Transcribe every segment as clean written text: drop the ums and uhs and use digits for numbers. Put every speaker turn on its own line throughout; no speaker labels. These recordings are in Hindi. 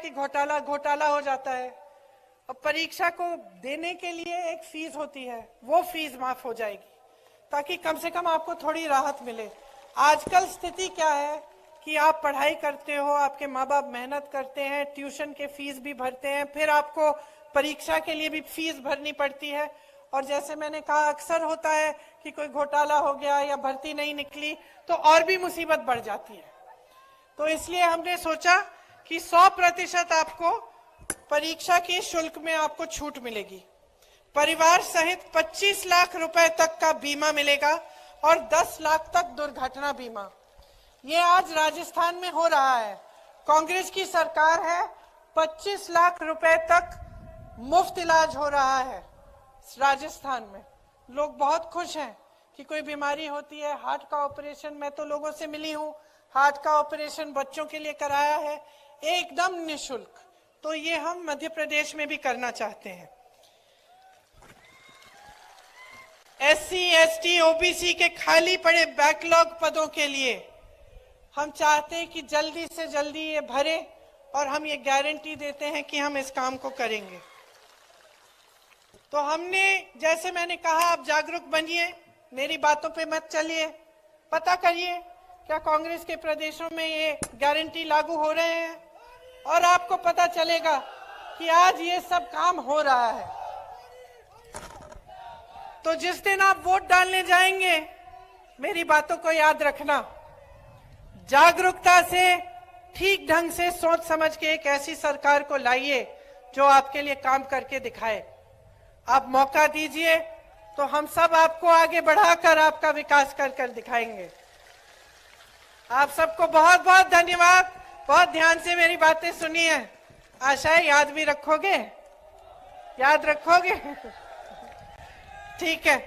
कि घोटाला घोटाला हो जाता है। अब परीक्षा को देने के लिए एक फीस होती है, वो फीस माफ हो जाएगी ताकि कम से कम आपको थोड़ी राहत मिले। आजकल स्थिति क्या है कि आप पढ़ाई करते हो, आपके माँ बाप मेहनत करते हैं, ट्यूशन के फीस भी भरते हैं, फिर आपको परीक्षा के लिए भी फीस भरनी पड़ती है। और जैसे मैंने कहा, अक्सर होता है कि कोई घोटाला हो गया या भर्ती नहीं निकली तो और भी मुसीबत बढ़ जाती है। तो इसलिए हमने सोचा कि 100% आपको परीक्षा के शुल्क में आपको छूट मिलेगी। परिवार सहित 25 लाख रुपए तक का बीमा मिलेगा और 10 लाख तक दुर्घटना बीमा। ये आज राजस्थान में हो रहा है। कांग्रेस की सरकार है, 25 लाख रुपए तक मुफ्त इलाज हो रहा है राजस्थान में। लोग बहुत खुश हैं कि कोई बीमारी होती है, हार्ट का ऑपरेशन, मैं तो लोगों से मिली हूं, हार्ट का ऑपरेशन बच्चों के लिए कराया है एकदम निःशुल्क। तो ये हम मध्य प्रदेश में भी करना चाहते हैं। SC, ST, OBC के खाली पड़े बैकलॉग पदों के लिए हम चाहते हैं कि जल्दी से जल्दी ये भरे और हम ये गारंटी देते हैं कि हम इस काम को करेंगे। तो हमने, जैसे मैंने कहा, आप जागरूक बनिए, मेरी बातों पे मत चलिए, पता करिए क्या कांग्रेस के प्रदेशों में ये गारंटी लागू हो रहे हैं और आपको पता चलेगा कि आज ये सब काम हो रहा है। तो जिस दिन आप वोट डालने जाएंगे, मेरी बातों को याद रखना, जागरूकता से, ठीक ढंग से सोच समझ के एक ऐसी सरकार को लाइए जो आपके लिए काम करके दिखाए। आप मौका दीजिए तो हम सब आपको आगे बढ़ाकर आपका विकास कर कर दिखाएंगे। आप सबको बहुत बहुत धन्यवाद। बहुत ध्यान से मेरी बातें सुनी है, आशा है याद भी रखोगे, याद रखोगे। ठीक है,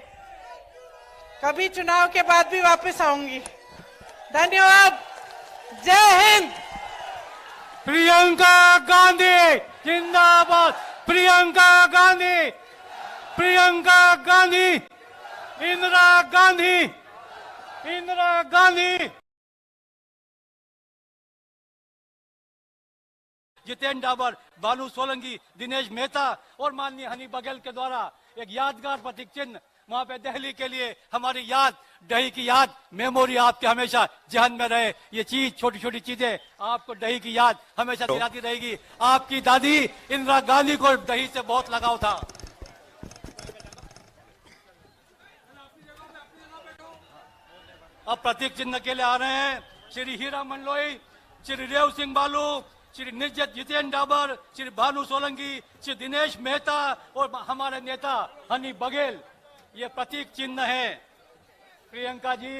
कभी चुनाव के बाद भी वापस आऊंगी। धन्यवाद, जय हिंद।
प्रियंका गांधी जिंदाबाद, प्रियंका गांधी, प्रियंका गांधी, इंदिरा गांधी, इंदिरा गांधी। जितेंद्र डाबर, भानु सोलंकी, दिनेश मेहता और माननीय हनी बघेल के द्वारा एक यादगार प्रतीक चिन्ह वहां पे दिल्ली के लिए हमारी याद, दही की याद, मेमोरी आपके हमेशा जहन में रहे। ये चीज, छोटी छोटी चीजें आपको दही की याद हमेशा दिलाती रहेगी। आपकी दादी इंदिरा गांधी को दही से बहुत लगाव था। अब प्रतीक चिन्ह के लिए आ रहे हैं श्री हीरा मंडलोई, श्री रेव सिंह बालू, श्री निजत जितेंद्र डाबर, श्री भानु सोलंकी, श्री दिनेश मेहता और हमारे नेता हनी बघेल। ये प्रतीक चिन्ह है। प्रियंका जी,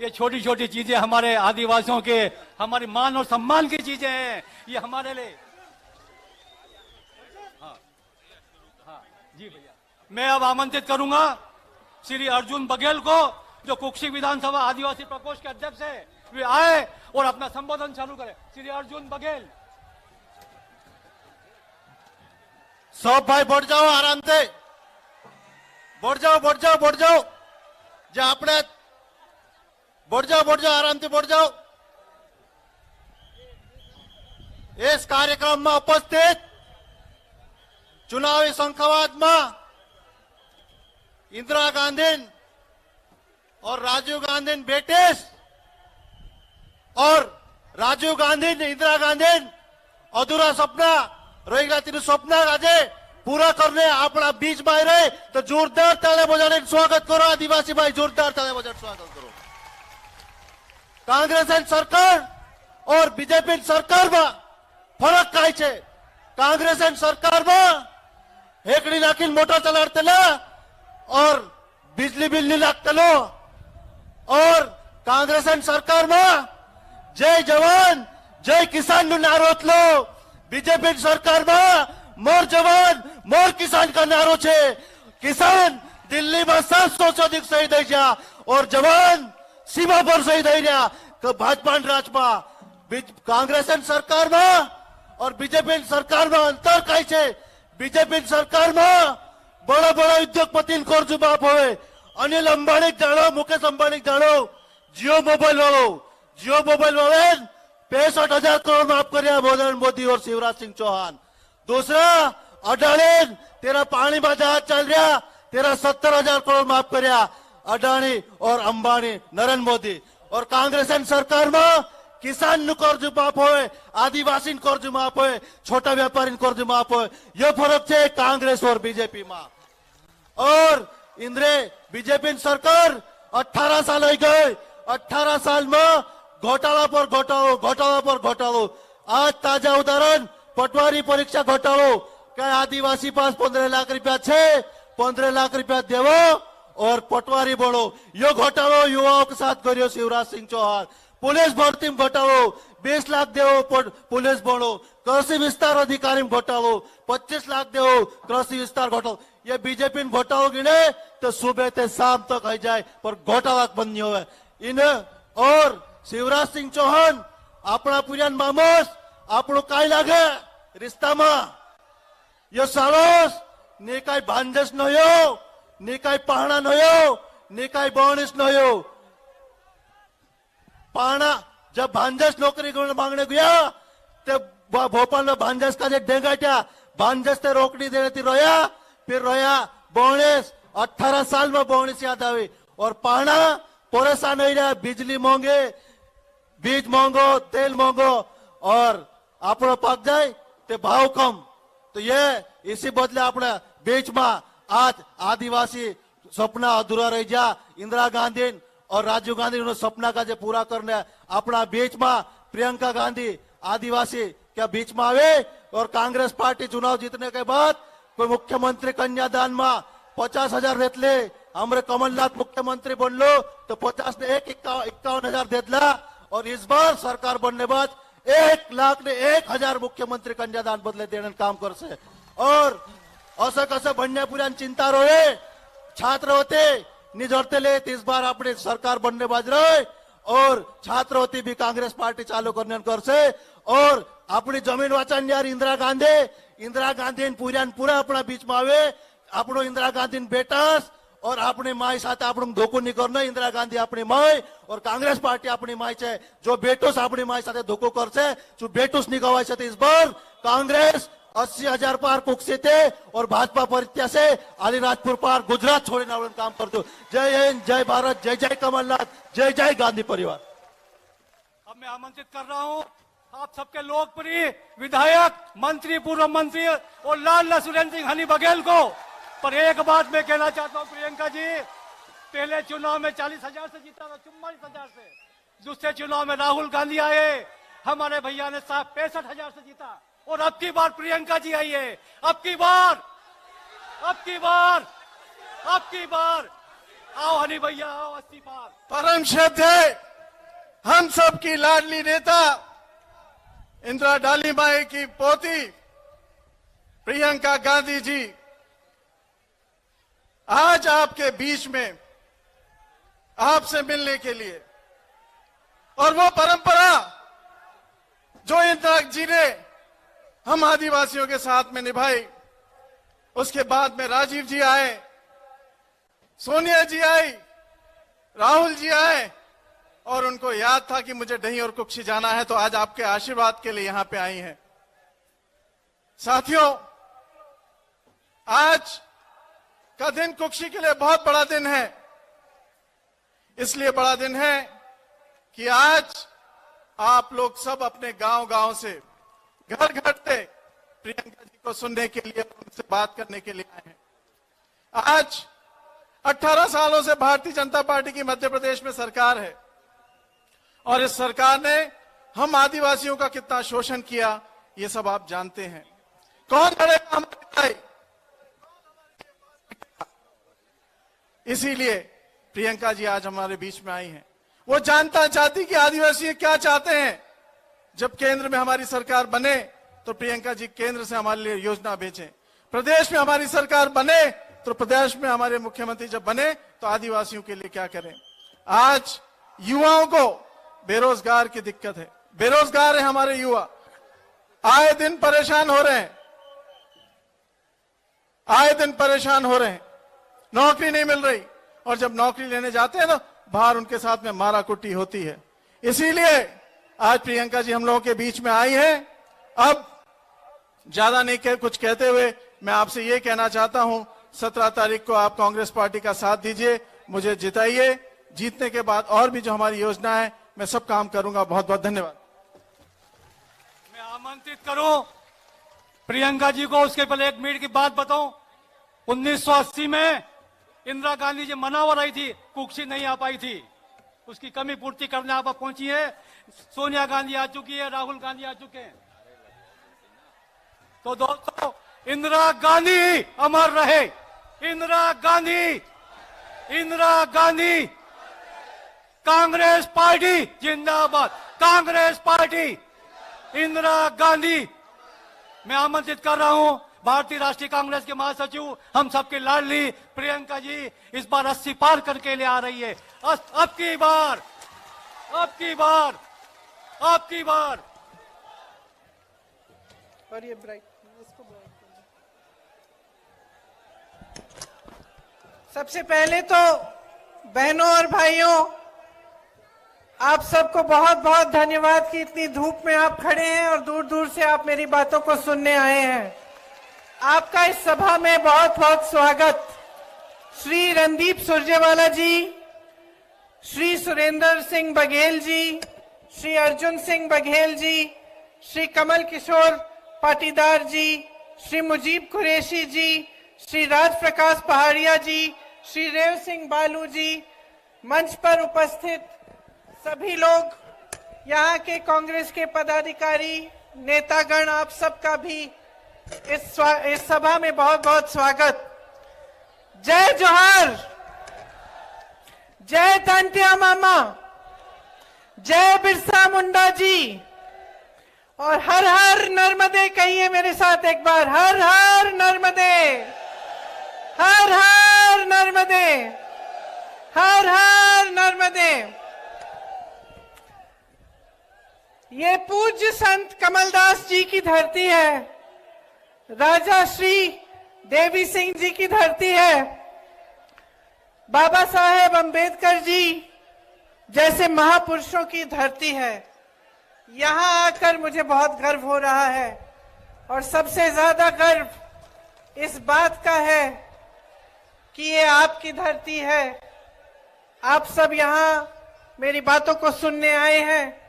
ये छोटी छोटी चीजें हमारे आदिवासियों के, हमारे मान और सम्मान की चीजें हैं, ये हमारे लिए। हाँ हाँ जी भैया, मैं अब आमंत्रित करूंगा श्री अर्जुन बघेल को, जो कुक्षी विधानसभा आदिवासी प्रकोष्ठ के अध्यक्ष है, वे आए और अपना संबोधन चालू करें। श्री अर्जुन बघेल।
सब भाई बढ़ जाओ, आराम से बढ़ जाओ, बढ़ जाओ, बढ़ जाओ, जो अपने बढ़ जाओ, बढ़ जाओ, आराम से बढ़ जाओ। इस कार्यक्रम में उपस्थित चुनावी शंखवाद में इंदिरा गांधी और राजीव गांधी बेटे और राजीव गांधी इंदिरा गांधी अधूरा सपना रही गया, तेरे सपना आज पूरा करने अपना बीच में रहे तो जोरदार ताले बजाने स्वागत करो। आदिवासी भाई जोरदार ताले बजाने स्वागत करो। कांग्रेस सरकार और बीजेपी सरकार में फरक काय छे? कांग्रेस सरकार में हेकड़ी नाखी मोटर चलाड़तेला और बिजली बिल नहीं लागतेलो, और कांग्रेस सरकार में जय जवान जय किसान नो नारो लो। बीजेपी सरकार में मोर जवान मोर किसान का नारो छे। किसान दिल्ली में 700 से अधिक शहीद है जा और जवान सीमा पर शहीद है जा। भाजपा राज में कांग्रेस सरकार में और बीजेपी सरकार में अंतर कई छे? बीजेपी सरकार में बड़ा बड़ा उद्योगपति कर्ज माफ हो। अनिल अंबाणी जानो, मुकेश अंबाणी जानो, जियो मोबाइल वालों 65,000 करोड़ माफ कर नरेंद्र मोदी और शिवराज सिंह चौहान। दूसरा, अडाणी तेरा पानी में जहाज चल रहा, तेरा 70,000 करोड़ माफ कर अडाणी और अंबानी नरेंद्र मोदी। और कांग्रेस सरकार में किसान कर्ज माफ होए, आदिवासी कर्ज माफ होए, छोटा व्यापारी कर्ज माफ होए। ये फर्क है कांग्रेस और बीजेपी में। और इंद्रे बीजेपी सरकार 18 साल हो गए, 18 साल में घोटाला पर घोटालो, घोटाला पर घोटालो। आज ताजा उदाहरण पटवारी परीक्षा घोटालो। क्या आदिवासी पास 15 लाख रुपया छे, 15 लाख रुपया देवो और पटवारी बढ़ो। यो घोटालो युवाओं के साथ करियो शिवराज सिंह चौहान। पुलिस भर्ती में घोटालो, 20 लाख देवो पुलिस बढ़ो। कृषि विस्तार अधिकारी में घोटालो, 25 लाख देवो कृषि विस्तार घोटालो। ये बीजेपी घोटालो गिने तो सुबह से शाम तक हो जाए, पर घोटाला बंद नहीं हुए इन। और शिवराज सिंह चौहान अपना पुरान मामोस આપણું કાઈ લાગે रिश्ताમાં यो सारोस ने काई भांजस नयो, ने काई पहाड़ा नयो, ने काई बोनिस नयो। पहाड़ा जब भांजस नौकरी मांगने गया तब भोपाल में भांजस का डेंगाट्या, भांजस ते रोकड़ी देने थी रोया, फिर रोया बोनिस। 18 साल में बोनिस याद आवी। और पहाड़ा परेशान हो रहा, बिजली महंगे, बीज महंगो, तेल महंगो और आपनो पक जाए ते भाव कम। तो ये इसी बदले अपने बीच में आज आदिवासी सपना अधूरा रह जा। इंदिरा गांधी और राजीव गांधी उन्होंने सपना का जो पूरा करने अपना बीच में प्रियंका गांधी आदिवासी क्या बीच में आवे। और कांग्रेस पार्टी चुनाव जीतने के बाद कोई मुख्यमंत्री कन्यादान में 50,000 देतले, हमारे कमलनाथ मुख्यमंत्री बन लो तो 50 ने 51,000 देतला। और इस बार सरकार बनने बाद 1,01,000 मुख्यमंत्री कन्यादान बदले देने काम कर से। और असं कसं बनने पुऱ्या चिंता रोए छात्र होते निजरते ले इस बार अपनी सरकार बनने बाज रहे। और छात्र होती भी कांग्रेस पार्टी चालू करने कर से। और अपनी जमीन वाचन यार इंदिरा गांधी पूरा पूरा अपना बीच में आवे। अपनो इंदिरा गांधी बेटास और अपनी माई साथ आपण धोखो नहीं करना। इंदिरा गांधी अपनी माई और कांग्रेस पार्टी अपनी माई है। जो बेटोस अपनी माई साथ धोखो कर से जो बेटोस नहीं गवाय से। इस बार कांग्रेस 80,000 पार कुक्षे थे और भाजपा परित्या से अलीराजपुर पार गुजरात छोड़ने वाले काम कर दो। जय हिंद, जय भारत, जय जय कमलनाथ, जय जय गांधी परिवार।
अब मैं आमंत्रित कर रहा हूं आप सबके लोकप्रिय विधायक, मंत्री, पूर्व मंत्री और लाल सुरेंद्र सिंह हनी बघेल को। पर एक बात मैं कहना चाहता हूं प्रियंका जी, पहले चुनाव में 40,000 से जीता था, 44,000 से। दूसरे चुनाव में राहुल गांधी आए, हमारे भैया ने 65,000 से जीता। और अब की बार प्रियंका जी आई है। अब की बार आओ हनी भैया, आओ 80 पार।
परम श्रद्धेय हम सब की लाडली नेता इंदिरा डालीबाई की पोती प्रियंका गांधी जी आज आपके बीच में आपसे मिलने के लिए। और वो परंपरा जो इंदिरा जी ने हम आदिवासियों के साथ में निभाई, उसके बाद में राजीव जी आए, सोनिया जी आई, राहुल जी आए और उनको याद था कि मुझे डही और कुक्षी जाना है, तो आज आपके आशीर्वाद के लिए यहां पे आई हैं। साथियों, आज का दिन कुक्षी के लिए बहुत बड़ा दिन है। इसलिए बड़ा दिन है कि आज आप लोग सब अपने गांव-गांव से, घर-घर से प्रियंका जी को सुनने के लिए, उनसे बात करने के लिए आए हैं। आज 18 सालों से भारतीय जनता पार्टी की मध्य प्रदेश में सरकार है और इस सरकार ने हम आदिवासियों का कितना शोषण किया ये सब आप जानते हैं। कौन लड़ेगा हमारी लड़ाई? इसीलिए प्रियंका जी आज हमारे बीच में आई हैं। वो जानना चाहती कि आदिवासी क्या चाहते हैं। जब केंद्र में हमारी सरकार बने तो प्रियंका जी केंद्र से हमारे लिए योजना भेजें। प्रदेश में हमारी सरकार बने तो प्रदेश में हमारे मुख्यमंत्री जब बने तो आदिवासियों के लिए क्या करें। आज युवाओं को बेरोजगार की दिक्कत है, बेरोजगार है हमारे युवा, आए दिन परेशान हो रहे हैं, नौकरी नहीं मिल रही। और जब नौकरी लेने जाते हैं तो बाहर उनके साथ में मारा कुटी होती है। इसीलिए आज प्रियंका जी हम लोगों के बीच में आई हैं। अब ज्यादा नहीं कुछ कहते हुए मैं आपसे ये कहना चाहता हूं, 17 तारीख को आप कांग्रेस पार्टी का साथ दीजिए, मुझे जिताइए। जीतने के बाद और भी जो हमारी योजना है मैं सब काम करूंगा। बहुत बहुत धन्यवाद।
मैं आमंत्रित करूं प्रियंका जी को। उसके पहले 1 मिनट की बात बताऊं। 1980 में इंदिरा गांधी जी मनावर आई थी, कुक्षी नहीं आ पाई थी, उसकी कमी पूर्ति करने आप पहुंची है। सोनिया गांधी आ चुकी है, राहुल गांधी आ चुके हैं। तो दोस्तों, इंदिरा गांधी अमर रहे। इंदिरा गांधी, इंदिरा गांधी। कांग्रेस पार्टी जिंदाबाद, कांग्रेस पार्टी, इंदिरा गांधी। मैं आमंत्रित कर रहा हूं भारतीय राष्ट्रीय कांग्रेस के महासचिव, हम सबके लाडली प्रियंका जी इस बार 80 पार करके ले आ रही है। अब की बार, अब की बार, अब की बार।
और ये ब्राइट, इसको ब्राइट। सबसे पहले तो बहनों और भाइयों, आप सबको बहुत बहुत धन्यवाद कि इतनी धूप में आप खड़े हैं और दूर दूर से आप मेरी बातों को सुनने आए हैं। आपका इस सभा में बहुत बहुत स्वागत। श्री रणदीप सुरजेवाला जी, श्री सुरेंद्र सिंह बघेल जी, श्री अर्जुन सिंह बघेल जी, श्री कमल किशोर पाटीदार जी, श्री मुजीब कुरैशी जी, श्री राज प्रकाश पहाड़िया जी, श्री रेव सिंह बालू जी, मंच पर उपस्थित सभी लोग, यहाँ के कांग्रेस के पदाधिकारी, नेतागण, आप सबका भी इस सभा में बहुत बहुत स्वागत। जय जोहार, जय तांत्या मामा, जय बिरसा मुंडा जी, और हर हर नर्मदे कहिए मेरे साथ एक बार, हर हर नर्मदे, हर हर नर्मदे, हर हर नर्मदे। ये पूज्य संत कमलदास जी की धरती है, राजा श्री देवी सिंह जी की धरती है, बाबा साहेब अंबेडकर जी जैसे महापुरुषों की धरती है। यहाँ आकर मुझे बहुत गर्व हो रहा है, और सबसे ज्यादा गर्व इस बात का है कि ये आपकी धरती है। आप सब यहाँ मेरी बातों को सुनने आए हैं।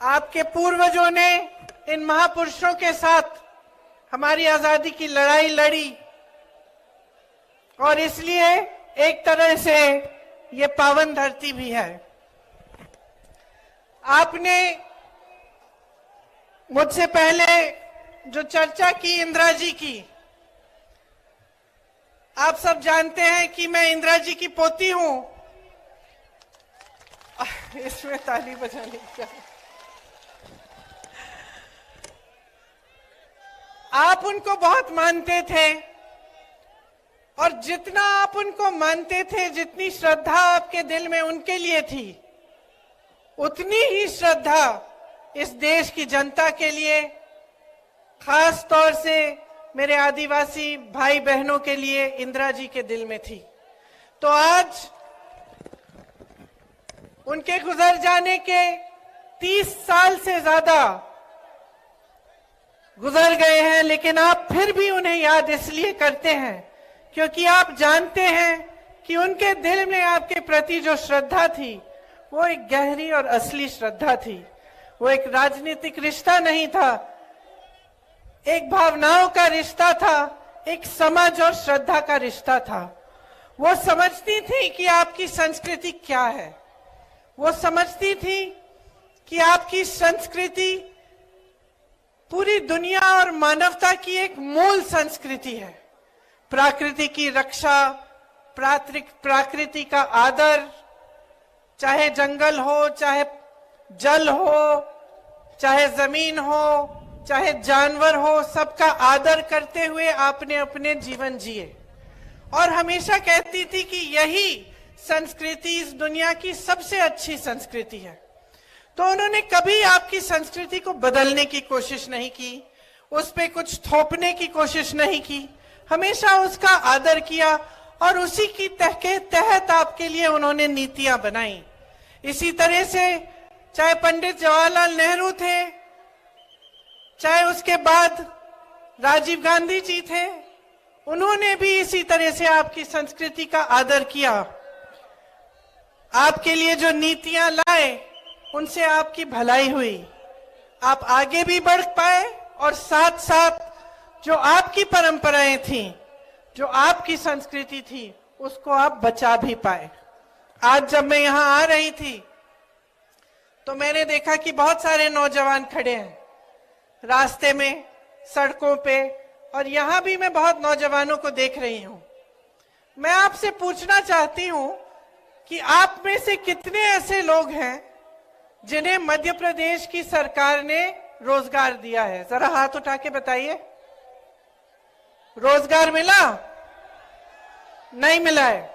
आपके पूर्वजों ने इन महापुरुषों के साथ हमारी आजादी की लड़ाई लड़ी, और इसलिए एक तरह से ये पावन धरती भी है। आपने मुझसे पहले जो चर्चा की इंदिरा जी की, आप सब जानते हैं कि मैं इंदिरा जी की पोती हूं। इसमें ताली बजाने क्या, आप उनको बहुत मानते थे, और जितना आप उनको मानते थे, जितनी श्रद्धा आपके दिल में उनके लिए थी, उतनी ही श्रद्धा इस देश की जनता के लिए, खास तौर से मेरे आदिवासी भाई बहनों के लिए इंदिरा जी के दिल में थी। तो आज उनके गुजर जाने के 30 साल से ज्यादा गुजर गए हैं, लेकिन आप फिर भी उन्हें याद इसलिए करते हैं क्योंकि आप जानते हैं कि उनके दिल में आपके प्रति जो श्रद्धा थी, वो एक गहरी और असली श्रद्धा थी। वो एक राजनीतिक रिश्ता नहीं था, एक भावनाओं का रिश्ता था, एक समझ और श्रद्धा का रिश्ता था। वो समझती थी कि आपकी संस्कृति क्या है, वो समझती थी कि आपकी संस्कृति पूरी दुनिया और मानवता की एक मूल संस्कृति है। प्रकृति की रक्षा, प्रकृति का आदर, चाहे जंगल हो, चाहे जल हो, चाहे जमीन हो, चाहे जानवर हो, सबका आदर करते हुए आपने अपने जीवन जिए। और हमेशा कहती थी कि यही संस्कृति इस दुनिया की सबसे अच्छी संस्कृति है। तो उन्होंने कभी आपकी संस्कृति को बदलने की कोशिश नहीं की, उस पे कुछ थोपने की कोशिश नहीं की, हमेशा उसका आदर किया, और उसी की तहत आपके लिए उन्होंने नीतियां बनाई। इसी तरह से चाहे पंडित जवाहरलाल नेहरू थे, चाहे उसके बाद राजीव गांधी जी थे, उन्होंने भी इसी तरह से आपकी संस्कृति का आदर किया। आपके लिए जो नीतियां लाए उनसे आपकी भलाई हुई, आप आगे भी बढ़ पाए और साथ साथ जो आपकी परंपराएं थी, जो आपकी संस्कृति थी, उसको आप बचा भी पाए। आज जब मैं यहां आ रही थी तो मैंने देखा कि बहुत सारे नौजवान खड़े हैं रास्ते में, सड़कों पे, और यहां भी मैं बहुत नौजवानों को देख रही हूं। मैं आपसे पूछना चाहती हूं कि आप में से कितने ऐसे लोग हैं जिन्हें मध्य प्रदेश की सरकार ने रोजगार दिया है? जरा हाथ उठा के बताइए। रोजगार मिला? नहीं मिला है।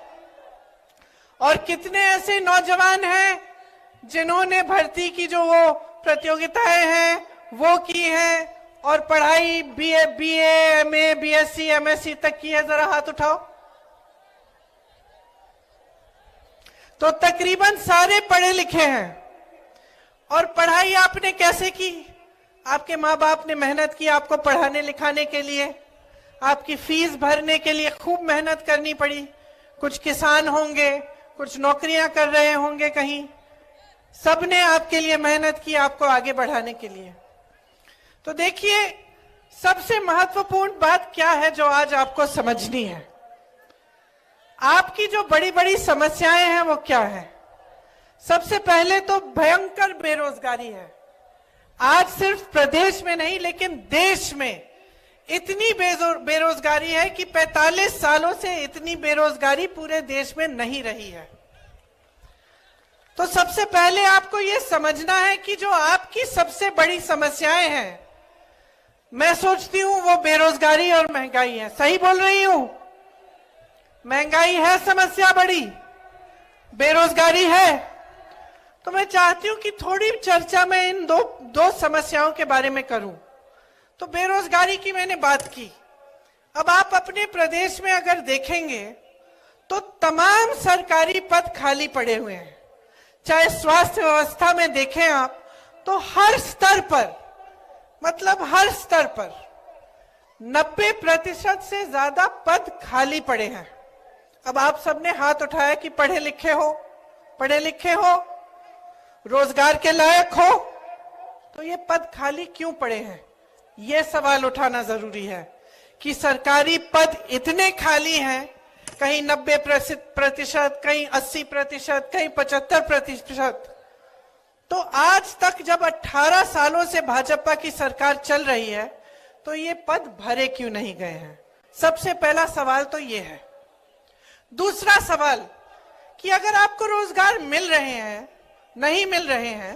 और कितने ऐसे नौजवान हैं जिन्होंने भर्ती की जो वो प्रतियोगिताएं हैं वो की है और पढ़ाई बीए, एमए, बीएससी, एमएससी तक की है? जरा हाथ उठाओ। तो तकरीबन सारे पढ़े लिखे हैं। और पढ़ाई आपने कैसे की? आपके माँ बाप ने मेहनत की आपको पढ़ाने लिखाने के लिए, आपकी फीस भरने के लिए खूब मेहनत करनी पड़ी। कुछ किसान होंगे, कुछ नौकरियां कर रहे होंगे कहीं, सबने आपके लिए मेहनत की आपको आगे बढ़ाने के लिए। तो देखिए, सबसे महत्वपूर्ण बात क्या है जो आज आपको समझनी है? आपकी जो बड़ी बड़ी समस्याएं हैं वो क्या है? सबसे पहले तो भयंकर बेरोजगारी है। आज सिर्फ प्रदेश में नहीं लेकिन देश में इतनी बेरोजगारी है कि 45 सालों से इतनी बेरोजगारी पूरे देश में नहीं रही है। तो सबसे पहले आपको यह समझना है कि जो आपकी सबसे बड़ी समस्याएं हैं, मैं सोचती हूं वो बेरोजगारी और महंगाई है। सही बोल रही हूं? महंगाई है समस्या बड़ी, बेरोजगारी है। तो मैं चाहती हूं कि थोड़ी चर्चा मैं इन दो समस्याओं के बारे में करूं। तो बेरोजगारी की मैंने बात की। अब आप अपने प्रदेश में अगर देखेंगे तो तमाम सरकारी पद खाली पड़े हुए हैं। चाहे स्वास्थ्य व्यवस्था में देखें आप तो हर स्तर पर, मतलब हर स्तर पर 90% से ज्यादा पद खाली पड़े हैं। अब आप सबने हाथ उठाया कि पढ़े लिखे हो, रोजगार के लायक हो, तो ये पद खाली क्यों पड़े हैं? ये सवाल उठाना जरूरी है कि सरकारी पद इतने खाली हैं, कहीं 90%, कहीं 80%, कहीं 75%। तो आज तक जब 18 सालों से भाजपा की सरकार चल रही है तो ये पद भरे क्यों नहीं गए हैं? सबसे पहला सवाल तो ये है। दूसरा सवाल कि अगर आपको रोजगार मिल रहे हैं, नहीं मिल रहे हैं,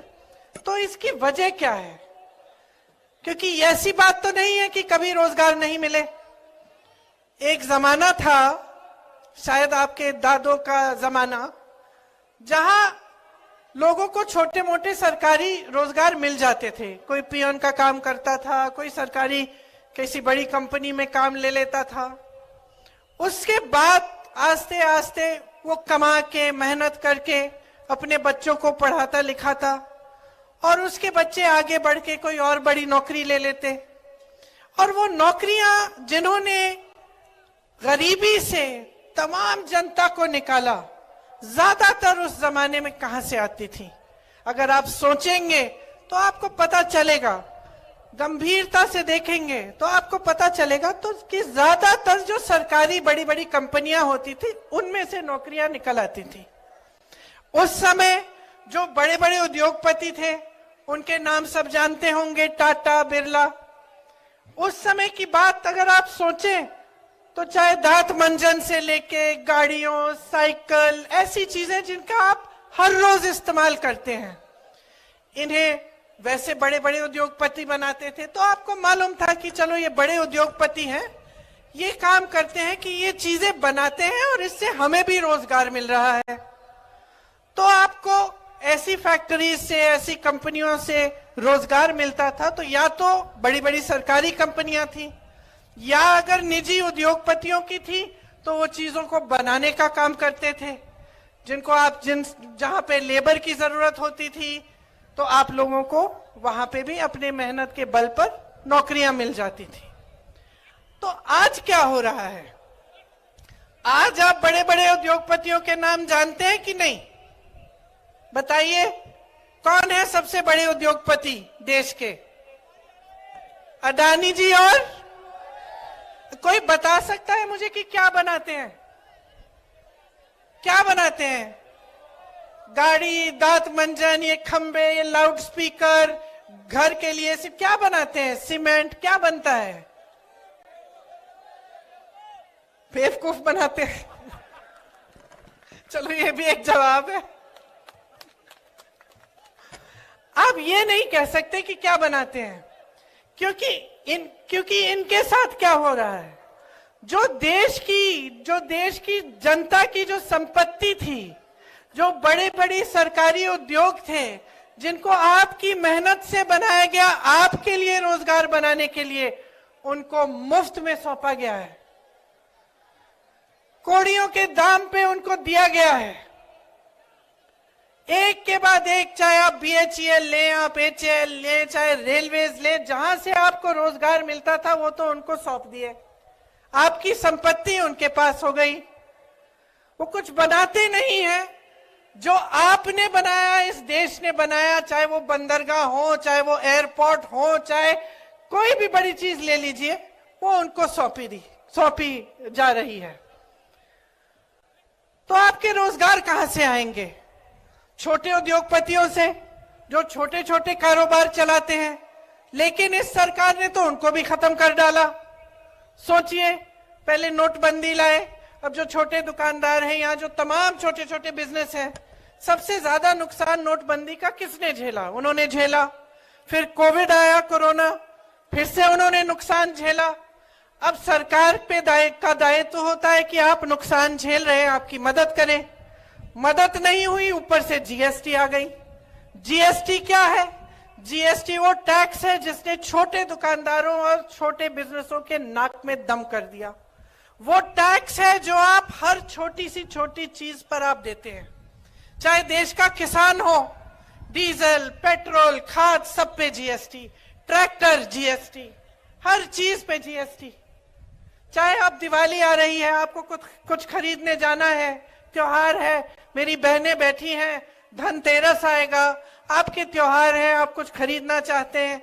तो इसकी वजह क्या है? क्योंकि ऐसी बात तो नहीं है कि कभी रोजगार नहीं मिले। एक जमाना था, शायद आपके दादों का जमाना, जहां लोगों को छोटे मोटे सरकारी रोजगार मिल जाते थे। कोई पियन का काम करता था, कोई सरकारी किसी बड़ी कंपनी में काम ले लेता था। उसके बाद आस्ते आस्ते वो कमा के, मेहनत करके अपने बच्चों को पढ़ाता लिखाता और उसके बच्चे आगे बढ़ के कोई और बड़ी नौकरी ले लेते। और वो नौकरियां जिन्होंने गरीबी से तमाम जनता को निकाला, ज्यादातर उस जमाने में कहां से आती थी? अगर आप सोचेंगे तो आपको पता चलेगा, गंभीरता से देखेंगे तो आपको पता चलेगा तो कि ज्यादातर जो सरकारी बड़ी बड़ी कंपनियां होती थी उनमें से नौकरियां निकल आती थी। उस समय जो बड़े बड़े उद्योगपति थे उनके नाम सब जानते होंगे, टाटा, बिरला। उस समय की बात अगर आप सोचें तो चाहे दांत मंजन से लेके गाड़ियों, साइकिल, ऐसी चीजें जिनका आप हर रोज इस्तेमाल करते हैं, इन्हें वैसे बड़े बड़े उद्योगपति बनाते थे। तो आपको मालूम था कि चलो ये बड़े उद्योगपति हैं, ये काम करते हैं कि ये चीजें बनाते हैं और इससे हमें भी रोजगार मिल रहा है। तो आपको ऐसी फैक्ट्रीज से, ऐसी कंपनियों से रोजगार मिलता था। तो या तो बड़ी बड़ी सरकारी कंपनियां थी, या अगर निजी उद्योगपतियों की थी तो वो चीजों को बनाने का काम करते थे, जिनको आप जहां पे लेबर की जरूरत होती थी, तो आप लोगों को वहां पे भी अपने मेहनत के बल पर नौकरियां मिल जाती थी। तो आज क्या हो रहा है? आज आप बड़े बड़े उद्योगपतियों के नाम जानते हैं कि नहीं? बताइए, कौन है सबसे बड़े उद्योगपति देश के? अडानी जी। और कोई बता सकता है मुझे कि क्या बनाते हैं? क्या बनाते हैं? गाड़ी, दांत मंजन, ये खंबे, ये लाउड स्पीकर, घर के लिए सिर्फ क्या बनाते हैं? सीमेंट। क्या बनता है? बेवकूफ बनाते हैं। चलो, ये भी एक जवाब है। आप ये नहीं कह सकते कि क्या बनाते हैं, क्योंकि इनके साथ क्या हो रहा है? जो देश की जनता की जो संपत्ति थी, जो बड़े बड़े सरकारी उद्योग थे, जिनको आपकी मेहनत से बनाया गया, आपके लिए रोजगार बनाने के लिए, उनको मुफ्त में सौंपा गया है। कौड़ियों के दाम पे उनको दिया गया है। एक के बाद एक, चाहे आप BHEL लें, आप HAL लें, चाहे रेलवेज लें, जहां से आपको रोजगार मिलता था वो तो उनको सौंप दिए। आपकी संपत्ति उनके पास हो गई। वो कुछ बनाते नहीं है। जो आपने बनाया, इस देश ने बनाया, चाहे वो बंदरगाह हो, चाहे वो एयरपोर्ट हो, चाहे कोई भी बड़ी चीज ले लीजिए, वो उनको सौंपी जा रही है। तो आपके रोजगार कहां से आएंगे? छोटे उद्योगपतियों से, जो छोटे छोटे कारोबार चलाते हैं। लेकिन इस सरकार ने तो उनको भी खत्म कर डाला। सोचिए, पहले नोटबंदी लाए, अब जो छोटे दुकानदार हैं, यहाँ जो तमाम छोटे छोटे बिजनेस हैं, सबसे ज्यादा नुकसान नोटबंदी का किसने झेला? उन्होंने झेला। फिर कोविड आया, कोरोना, फिर से उन्होंने नुकसान झेला। अब सरकार पे दायित्व होता है कि आप नुकसान झेल रहे हैं, आपकी मदद करें। मदद नहीं हुई, ऊपर से GST आ गई। GST क्या है? GST वो टैक्स है जिसने छोटे दुकानदारों और छोटे बिजनेसों के नाक में दम कर दिया। वो टैक्स है जो आप हर छोटी सी छोटी चीज पर आप देते हैं। चाहे देश का किसान हो, डीजल, पेट्रोल, खाद, सब पे GST, ट्रैक्टर GST, हर चीज पे GST। चाहे आप दिवाली आ रही है, आपको कुछ खरीदने जाना है, त्योहार है, मेरी बहनें बैठी हैं, धनतेरस आएगा, आपके त्योहार है, आप कुछ खरीदना चाहते हैं,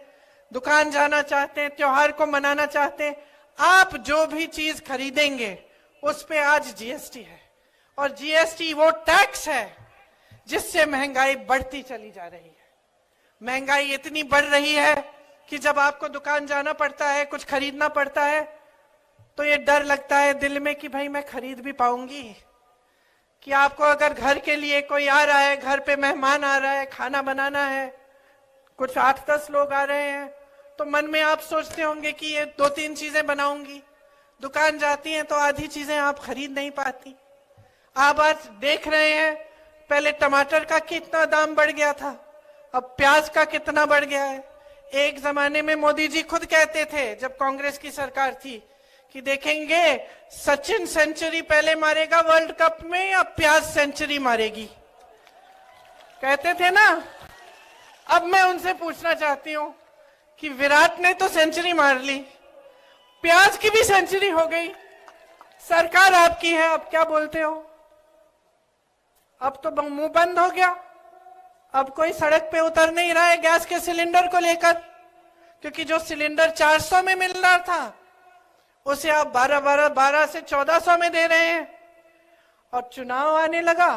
दुकान जाना चाहते हैं, त्योहार को मनाना चाहते हैं, आप जो भी चीज खरीदेंगे उस पे आज GST है। और GST वो टैक्स है जिससे महंगाई बढ़ती चली जा रही है। महंगाई इतनी बढ़ रही है कि जब आपको दुकान जाना पड़ता है, कुछ खरीदना पड़ता है, तो ये डर लगता है दिल में कि भाई मैं खरीद भी पाऊंगी? कि आपको अगर घर के लिए कोई आ रहा है, घर पे मेहमान आ रहा है, खाना बनाना है, कुछ 8-10 लोग आ रहे हैं, तो मन में आप सोचते होंगे कि ये 2-3 चीजें बनाऊंगी। दुकान जाती हैं तो आधी चीजें आप खरीद नहीं पाती। आप आज देख रहे हैं, पहले टमाटर का कितना दाम बढ़ गया था, अब प्याज का कितना बढ़ गया है। एक जमाने में मोदी जी खुद कहते थे, जब कांग्रेस की सरकार थी, कि देखेंगे सचिन सेंचुरी पहले मारेगा वर्ल्ड कप में या प्याज सेंचुरी मारेगी, कहते थे ना। अब मैं उनसे पूछना चाहती हूं कि विराट ने तो सेंचुरी मार ली, प्याज की भी सेंचुरी हो गई, सरकार आपकी है, अब क्या बोलते हो? अब तो मुंह बंद हो गया। अब कोई सड़क पे उतर नहीं रहा है गैस के सिलेंडर को लेकर, क्योंकि जो सिलेंडर 400 में मिल रहा था उसे आप 12 से 1400 में दे रहे हैं। और चुनाव आने लगा,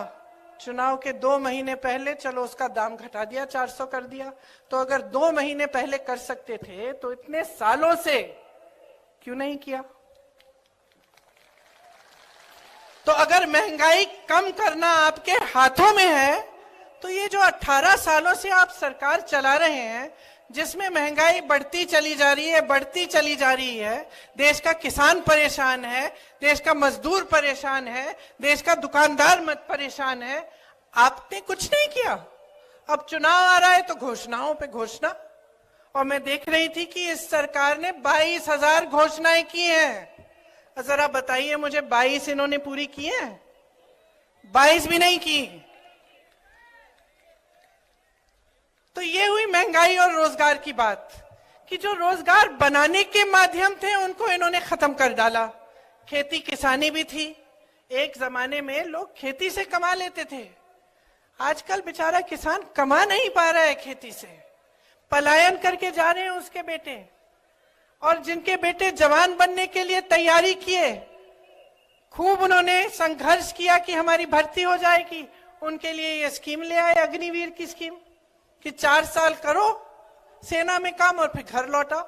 चुनाव के 2 महीने पहले चलो उसका दाम घटा दिया, 400 कर दिया। तो अगर 2 महीने पहले कर सकते थे तो इतने सालों से क्यों नहीं किया? तो अगर महंगाई कम करना आपके हाथों में है, तो ये जो 18 सालों से आप सरकार चला रहे हैं, जिसमें महंगाई बढ़ती चली जा रही है, देश का किसान परेशान है, देश का मजदूर परेशान है, देश का दुकानदार परेशान है, आपने कुछ नहीं किया। अब चुनाव आ रहा है तो घोषणाओं पे घोषणा। और मैं देख रही थी कि इस सरकार ने 22,000 घोषणाएं की हैं। जरा बताइए मुझे, 22 इन्होंने पूरी की हैं? 22 भी नहीं की। तो ये हुई महंगाई और रोजगार की बात, कि जो रोजगार बनाने के माध्यम थे उनको इन्होंने खत्म कर डाला। खेती किसानी भी थी, एक जमाने में लोग खेती से कमा लेते थे, आजकल बेचारा किसान कमा नहीं पा रहा है खेती से, पलायन करके जा रहे हैं उसके बेटे। और जिनके बेटे जवान बनने के लिए तैयारी किए, खूब उन्होंने संघर्ष किया कि हमारी भर्ती हो जाएगी, उनके लिए ये स्कीम ले आए, अग्निवीर की स्कीम, कि 4 साल करो सेना में काम और फिर घर लौटाओ।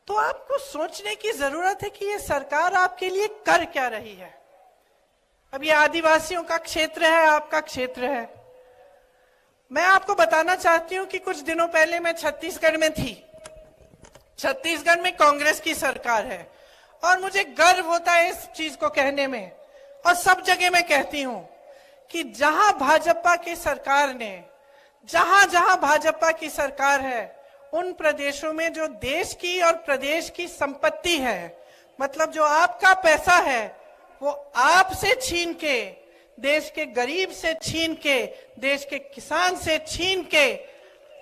तो आपको सोचने की जरूरत है कि ये सरकार आपके लिए कर क्या रही है। अब ये आदिवासियों का क्षेत्र है, आपका क्षेत्र है। मैं आपको बताना चाहती हूं कि कुछ दिनों पहले मैं छत्तीसगढ़ में थी। छत्तीसगढ़ में कांग्रेस की सरकार है और मुझे गर्व होता है इस चीज को कहने में, और सब जगह मैं कहती हूं कि जहां भाजपा की सरकार ने, जहां जहां भाजपा की सरकार है, उन प्रदेशों में जो देश की और प्रदेश की संपत्ति है, मतलब जो आपका पैसा है, वो आपसे छीन के, देश के गरीब से छीन के, देश के किसान से छीन के,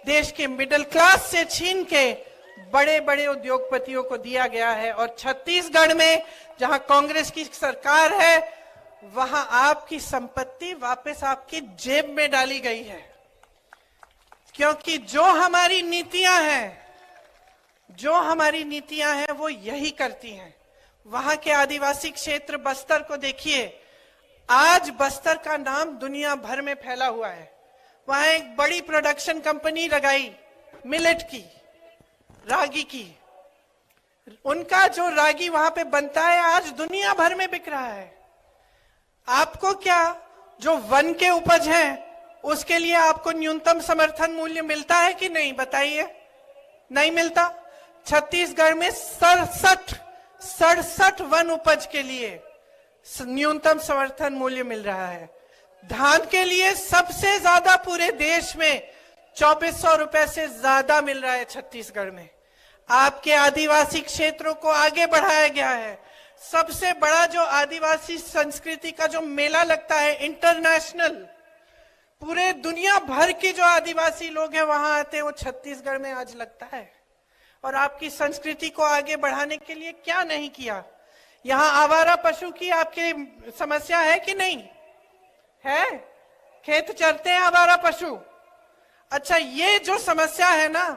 देश के मिडिल क्लास से छीन के बड़े बड़े उद्योगपतियों को दिया गया है। और छत्तीसगढ़ में जहां कांग्रेस की सरकार है, वहां आपकी संपत्ति वापस आपकी जेब में डाली गई है। क्योंकि जो हमारी नीतियां हैं वो यही करती हैं। वहां के आदिवासी क्षेत्र बस्तर को देखिए, आज बस्तर का नाम दुनिया भर में फैला हुआ है। वहां एक बड़ी प्रोडक्शन कंपनी लगाई मिलेट की, रागी की। उनका जो रागी वहां पे बनता है आज दुनिया भर में बिक रहा है। आपको क्या, जो वन के उपज हैं उसके लिए आपको न्यूनतम समर्थन मूल्य मिलता है कि नहीं, बताइए? नहीं मिलता। छत्तीसगढ़ में 67 वन उपज के लिए न्यूनतम समर्थन मूल्य मिल रहा है। धान के लिए सबसे ज्यादा पूरे देश में 2400 रुपए से ज्यादा मिल रहा है छत्तीसगढ़ में। आपके आदिवासी क्षेत्रों को आगे बढ़ाया गया है। सबसे बड़ा जो आदिवासी संस्कृति का जो मेला लगता है इंटरनेशनल, पूरे दुनिया भर के जो आदिवासी लोग हैं वहां आते हैं, वो छत्तीसगढ़ में आज लगता है। और आपकी संस्कृति को आगे बढ़ाने के लिए क्या नहीं किया। यहाँ आवारा पशु की आपकी समस्या है कि नहीं है? खेत चरते हैं आवारा पशु। अच्छा, ये जो समस्या है ना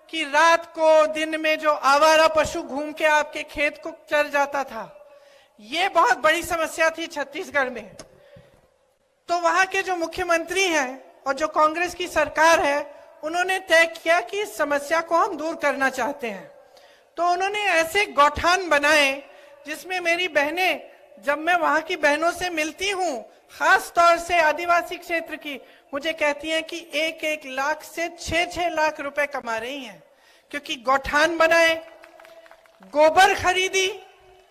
कि रात को दिन में जो आवारा पशु घूम के आपके खेत को चर जाता था, ये बहुत बड़ी समस्या थी छत्तीसगढ़ में। तो वहां के जो मुख्यमंत्री हैं और जो कांग्रेस की सरकार है, उन्होंने तय किया कि इस समस्या को हम दूर करना चाहते हैं। तो उन्होंने ऐसे गौठान बनाए जिसमें मेरी बहनें, जब मैं वहां की बहनों से मिलती हूँ, खास तौर से आदिवासी क्षेत्र की, मुझे कहती हैं कि 1-1 लाख से 6-6 लाख रुपए कमा रही हैं। क्योंकि गौठान बनाए, गोबर खरीदी,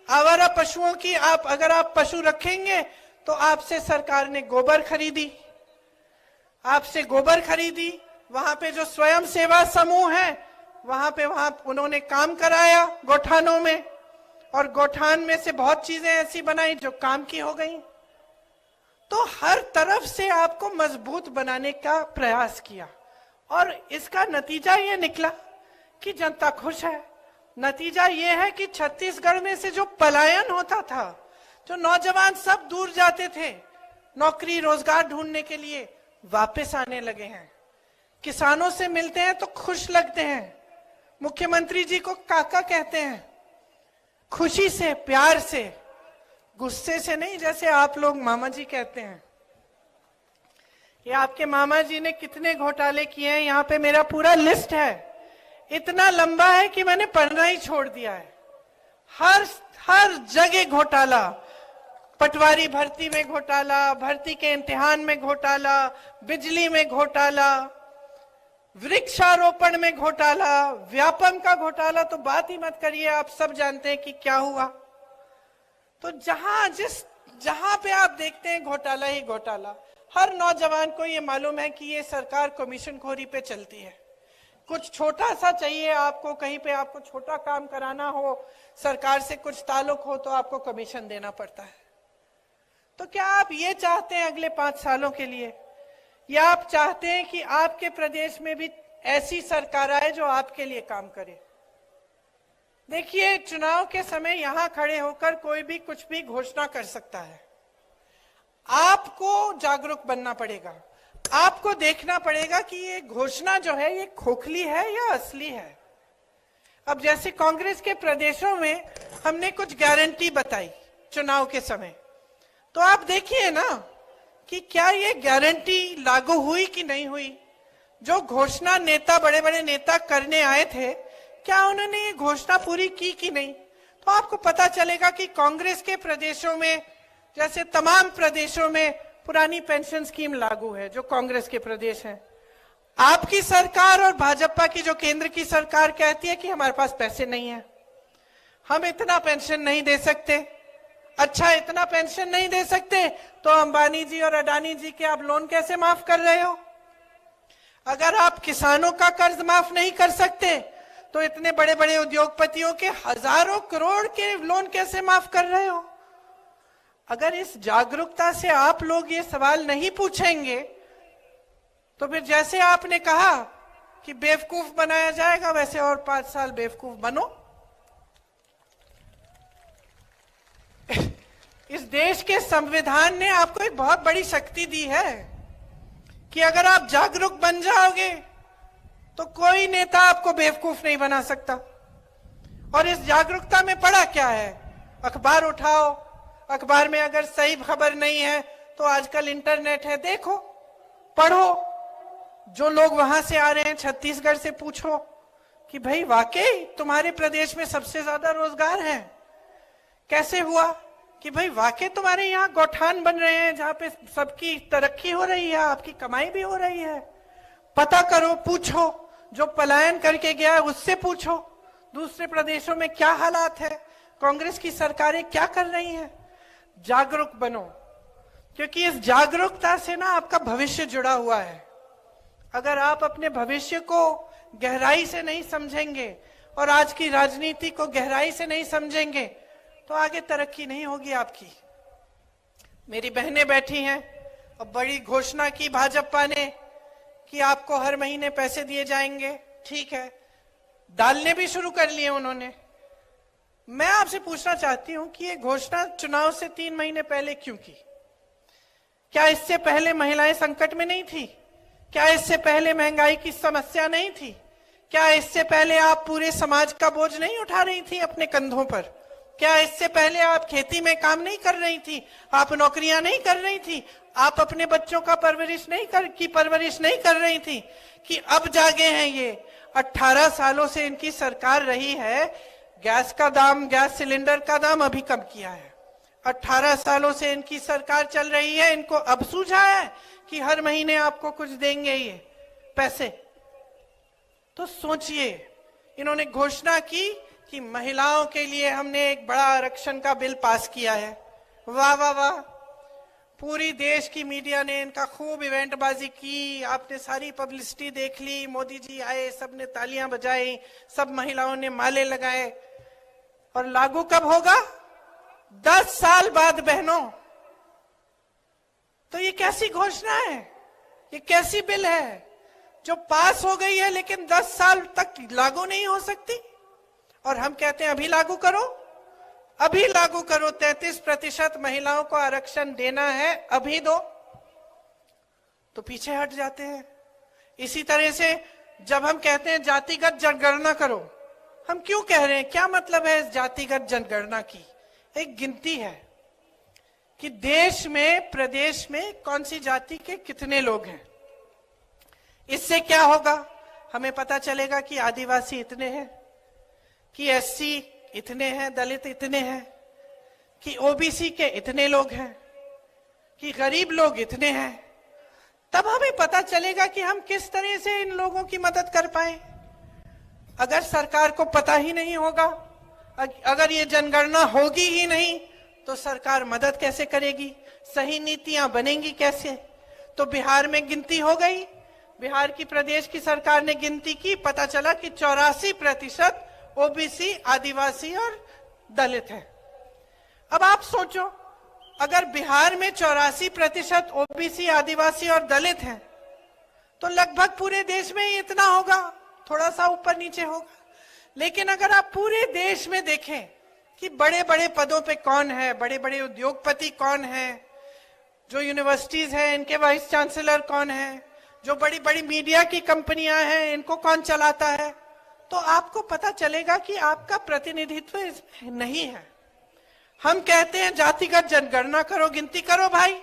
आवारा पशुओं की, अगर आप पशु रखेंगे तो आपसे सरकार ने गोबर खरीदी, आपसे गोबर खरीदी। वहां पे जो स्वयं सेवा समूह है, वहां उन्होंने काम कराया गौठानों में, और गौठान में से बहुत चीजें ऐसी बनाई जो काम की हो गई। तो हर तरफ से आपको मजबूत बनाने का प्रयास किया, और इसका नतीजा ये निकला कि जनता खुश है। नतीजा ये है कि छत्तीसगढ़ में से जो पलायन होता था, जो नौजवान सब दूर जाते थे नौकरी रोजगार ढूंढने के लिए, वापस आने लगे हैं। किसानों से मिलते हैं तो खुश लगते हैं, मुख्यमंत्री जी को काका कहते हैं, खुशी से, प्यार से, गुस्से से नहीं, जैसे आप लोग मामा जी कहते हैं। ये आपके मामा जी ने कितने घोटाले किए हैं, यहाँ पे मेरा पूरा लिस्ट है, इतना लंबा है कि मैंने पढ़ना ही छोड़ दिया है। हर जगह घोटाला, पटवारी भर्ती में घोटाला, भर्ती के इम्तिहान में घोटाला, बिजली में घोटाला, वृक्षारोपण में घोटाला, व्यापम का घोटाला तो बात ही मत करिए, आप सब जानते हैं कि क्या हुआ। तो जहां पे आप देखते हैं घोटाला ही घोटाला। हर नौजवान को ये मालूम है कि ये सरकार कमीशनखोरी पे चलती है। कुछ छोटा सा चाहिए आपको, कहीं पे आपको छोटा काम कराना हो, सरकार से कुछ ताल्लुक हो, तो आपको कमीशन देना पड़ता है। तो क्या आप ये चाहते हैं अगले 5 सालों के लिए या आप चाहते हैं कि आपके प्रदेश में भी ऐसी सरकार आए जो आपके लिए काम करे? देखिए, चुनाव के समय यहां खड़े होकर कोई भी कुछ भी घोषणा कर सकता है। आपको जागरूक बनना पड़ेगा। आपको देखना पड़ेगा कि ये घोषणा जो है ये खोखली है या असली है। अब जैसे कांग्रेस के प्रदेशों में हमने कुछ गारंटी बताई चुनाव के समय, तो आप देखिए ना कि क्या ये गारंटी लागू हुई कि नहीं हुई। जो घोषणा नेता, बड़े बड़े नेता करने आए थे, क्या उन्होंने ये घोषणा पूरी की कि नहीं? तो आपको पता चलेगा कि कांग्रेस के प्रदेशों में, जैसे तमाम प्रदेशों में पुरानी पेंशन स्कीम लागू है जो कांग्रेस के प्रदेश हैं। आपकी सरकार और भाजपा की जो केंद्र की सरकार कहती है कि हमारे पास पैसे नहीं है, हम इतना पेंशन नहीं दे सकते। अच्छा, इतना पेंशन नहीं दे सकते तो अंबानी जी और अडानी जी के आप लोन कैसे माफ कर रहे हो? अगर आप किसानों का कर्ज माफ नहीं कर सकते तो इतने बड़े बड़े उद्योगपतियों के हजारों करोड़ के लोन कैसे माफ कर रहे हो? अगर इस जागरूकता से आप लोग ये सवाल नहीं पूछेंगे तो फिर जैसे आपने कहा कि बेवकूफ बनाया जाएगा, वैसे और 5 साल बेवकूफ बनो। इस देश के संविधान ने आपको एक बहुत बड़ी शक्ति दी है कि अगर आप जागरूक बन जाओगे तो कोई नेता आपको बेवकूफ नहीं बना सकता। और इस जागरूकता में पड़ा क्या है? अखबार उठाओ, अखबार में अगर सही खबर नहीं है तो आजकल इंटरनेट है, देखो, पढ़ो। जो लोग वहां से आ रहे हैं छत्तीसगढ़ से पूछो कि भाई वाकई तुम्हारे प्रदेश में सबसे ज्यादा रोजगार है, कैसे हुआ? कि भाई वाकई तुम्हारे यहाँ गौठान बन रहे हैं जहां पे सबकी तरक्की हो रही है, आपकी कमाई भी हो रही है। पता करो, पूछो, जो पलायन करके गया है उससे पूछो, दूसरे प्रदेशों में क्या हालात है, कांग्रेस की सरकारें क्या कर रही हैं। जागरूक बनो, क्योंकि इस जागरूकता से ना आपका भविष्य जुड़ा हुआ है। अगर आप अपने भविष्य को गहराई से नहीं समझेंगे और आज की राजनीति को गहराई से नहीं समझेंगे तो आगे तरक्की नहीं होगी आपकी। मेरी बहनें बैठी हैं और बड़ी घोषणा की भाजपा ने कि आपको हर महीने पैसे दिए जाएंगे। ठीक है, डालने भी शुरू कर लिए उन्होंने। मैं आपसे पूछना चाहती हूं कि ये घोषणा चुनाव से 3 महीने पहले क्यों की? क्या इससे पहले महिलाएं संकट में नहीं थी? क्या इससे पहले महंगाई की समस्या नहीं थी? क्या इससे पहले आप पूरे समाज का बोझ नहीं उठा रही थी अपने कंधों पर? क्या इससे पहले आप खेती में काम नहीं कर रही थी? आप नौकरियां नहीं कर रही थी? आप अपने बच्चों का परवरिश नहीं कर रही थी? कि अब जागे हैं ये? 18 सालों से इनकी सरकार रही है, गैस का दाम, गैस सिलेंडर का दाम अभी कम किया है। 18 सालों से इनकी सरकार चल रही है, इनको अब सूझा है कि हर महीने आपको कुछ देंगे ये पैसे। तो सोचिए, इन्होंने घोषणा की कि महिलाओं के लिए हमने एक बड़ा आरक्षण का बिल पास किया है। वाह वाह वाह, पूरी देश की मीडिया ने इनका खूब इवेंटबाजी की, आपने सारी पब्लिसिटी देख ली, मोदी जी आए, सबने तालियां बजाई, सब महिलाओं ने माले लगाए। और लागू कब होगा? 10 साल बाद बहनों। तो ये कैसी घोषणा है? ये कैसी बिल है जो पास हो गई है लेकिन 10 साल तक लागू नहीं हो सकती? और हम कहते हैं अभी लागू करो, अभी लागू करो, 33% महिलाओं को आरक्षण देना है, अभी दो। तो पीछे हट जाते हैं। इसी तरह से जब हम कहते हैं जातिगत जनगणना करो, हम क्यों कह रहे हैं? क्या मतलब है इस जातिगत जनगणना की? एक गिनती है कि देश में, प्रदेश में कौन सी जाति के कितने लोग हैं। इससे क्या होगा? हमें पता चलेगा कि आदिवासी इतने हैं, कि एससी इतने हैं, दलित इतने हैं, कि ओबीसी के इतने लोग हैं, कि गरीब लोग इतने हैं। तब हमें पता चलेगा कि हम किस तरह से इन लोगों की मदद कर पाए। अगर सरकार को पता ही नहीं होगा, अगर ये जनगणना होगी ही नहीं, तो सरकार मदद कैसे करेगी? सही नीतियां बनेंगी कैसे? तो बिहार में गिनती हो गई, बिहार की प्रदेश की सरकार ने गिनती की, पता चला कि 84% ओबीसी, आदिवासी और दलित है। अब आप सोचो, अगर बिहार में 84% ओबीसी, आदिवासी और दलित हैं, तो लगभग पूरे देश में ही इतना होगा, थोड़ा सा ऊपर नीचे होगा। लेकिन अगर आप पूरे देश में देखें कि बड़े बड़े पदों पे कौन है, बड़े बड़े उद्योगपति कौन है, जो यूनिवर्सिटीज हैं इनके वाइस चांसलर कौन है, जो बड़ी बड़ी मीडिया की कंपनियां हैं इनको कौन चलाता है, तो आपको पता चलेगा कि आपका प्रतिनिधित्व इसमें नहीं है। हम कहते हैं जातिगत जनगणना करो, गिनती करो भाई,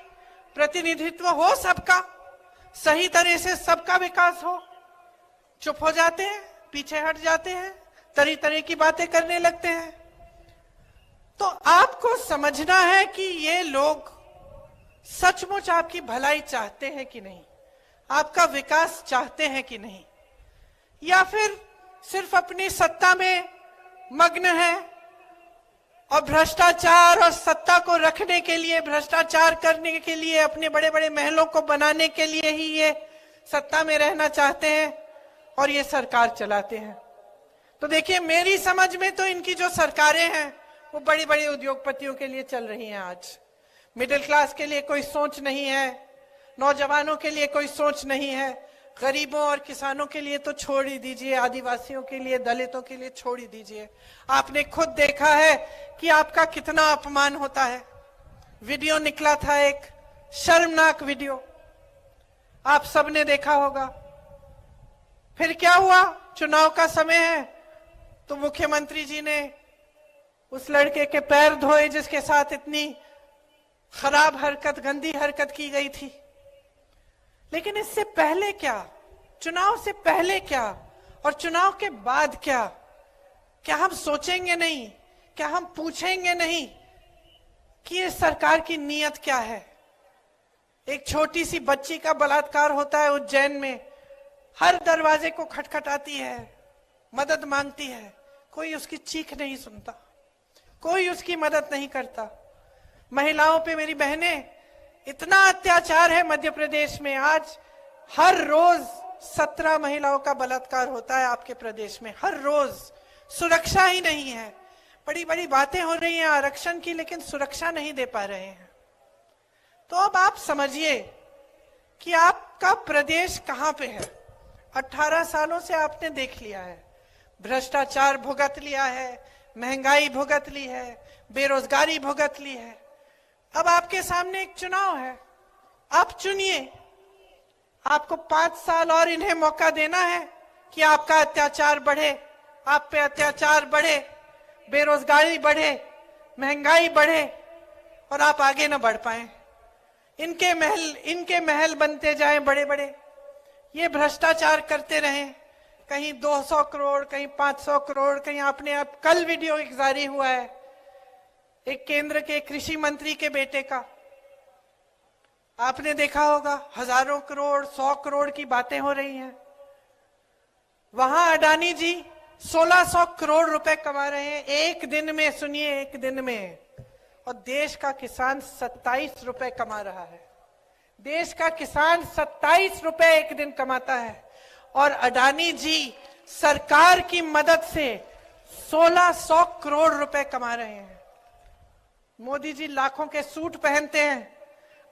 प्रतिनिधित्व हो सबका, सही तरह से सबका विकास हो। चुप हो जाते हैं, पीछे हट जाते हैं, तरह तरह की बातें करने लगते हैं। तो आपको समझना है कि ये लोग सचमुच आपकी भलाई चाहते हैं कि नहीं, आपका विकास चाहते हैं कि नहीं, या फिर सिर्फ अपनी सत्ता में मग्न है और भ्रष्टाचार और सत्ता को रखने के लिए, भ्रष्टाचार करने के लिए, अपने बड़े बड़े महलों को बनाने के लिए ही ये सत्ता में रहना चाहते हैं और ये सरकार चलाते हैं। तो देखिए, मेरी समझ में तो इनकी जो सरकारें हैं वो बड़ी बड़ी उद्योगपतियों के लिए चल रही हैं। आज मिडिल क्लास के लिए कोई सोच नहीं है, नौजवानों के लिए कोई सोच नहीं है, गरीबों और किसानों के लिए तो छोड़ ही दीजिए, आदिवासियों के लिए, दलितों के लिए छोड़ ही दीजिए। आपने खुद देखा है कि आपका कितना अपमान होता है। वीडियो निकला था, एक शर्मनाक वीडियो, आप सबने देखा होगा। फिर क्या हुआ, चुनाव का समय है तो मुख्यमंत्री जी ने उस लड़के के पैर धोए जिसके साथ इतनी खराब हरकत, गंदी हरकत की गई थी। लेकिन इससे पहले क्या, चुनाव से पहले क्या और चुनाव के बाद क्या, क्या हम सोचेंगे नहीं, क्या हम पूछेंगे नहीं कि इस सरकार की नीयत क्या है? एक छोटी सी बच्ची का बलात्कार होता है उज्जैन में, हर दरवाजे को खटखटाती है, मदद मांगती है, कोई उसकी चीख नहीं सुनता, कोई उसकी मदद नहीं करता। महिलाओं पे, मेरी बहनें, इतना अत्याचार है मध्य प्रदेश में। आज हर रोज 17 महिलाओं का बलात्कार होता है आपके प्रदेश में, हर रोज। सुरक्षा ही नहीं है। बड़ी बड़ी बातें हो रही हैं आरक्षण की, लेकिन सुरक्षा नहीं दे पा रहे हैं। तो अब आप समझिए कि आपका प्रदेश कहां पे है। 18 सालों से आपने देख लिया है, भ्रष्टाचार भुगत लिया है, महंगाई भुगत ली है, बेरोजगारी भुगत ली है। अब आपके सामने एक चुनाव है, आप चुनिए। आपको 5 साल और इन्हें मौका देना है कि आपका अत्याचार बढ़े, आप पे अत्याचार बढ़े, बेरोजगारी बढ़े, महंगाई बढ़े और आप आगे न बढ़ पाए। इनके महल बनते जाएं बड़े बड़े, ये भ्रष्टाचार करते रहें, कहीं 200 करोड़, कहीं 500 करोड़, कहीं आपने अब कल वीडियो एक जारी हुआ है एक केंद्र के कृषि मंत्री के बेटे का, आपने देखा होगा, हजारों करोड़, 100 करोड़ की बातें हो रही हैं। वहां अडानी जी 1600 करोड़ रुपए कमा रहे हैं एक दिन में, सुनिए, एक दिन में। और देश का किसान 27 रुपए कमा रहा है। देश का किसान 27 रुपए एक दिन कमाता है और अडानी जी सरकार की मदद से 1600 करोड़ रुपए कमा रहे हैं। मोदी जी लाखों के सूट पहनते हैं,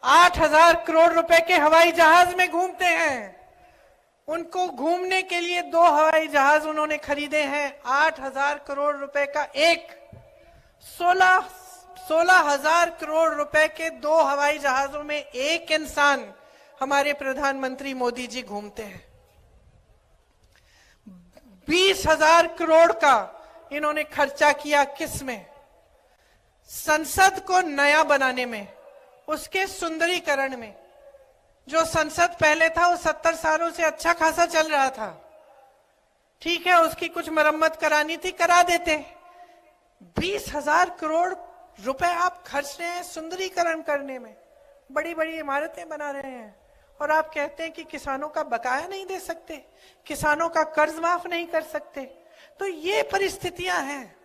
8000 करोड़ रुपए के हवाई जहाज में घूमते हैं। उनको घूमने के लिए 2 हवाई जहाज उन्होंने खरीदे हैं, 8000 करोड़ रुपए का एक। 16,000 करोड़ रुपए के 2 हवाई जहाजों में एक इंसान हमारे प्रधानमंत्री मोदी जी घूमते हैं। 20,000 करोड़ का इन्होंने खर्चा किया किस में? संसद को नया बनाने में, उसके सुंदरीकरण में। जो संसद पहले था वो 70 सालों से अच्छा खासा चल रहा था, ठीक है, उसकी कुछ मरम्मत करानी थी, करा देते। 20,000 करोड़ रुपए आप खर्च रहे हैं सुंदरीकरण करने में, बड़ी बड़ी इमारतें बना रहे हैं, और आप कहते हैं कि किसानों का बकाया नहीं दे सकते, किसानों का कर्ज माफ नहीं कर सकते। तो ये परिस्थितियां हैं।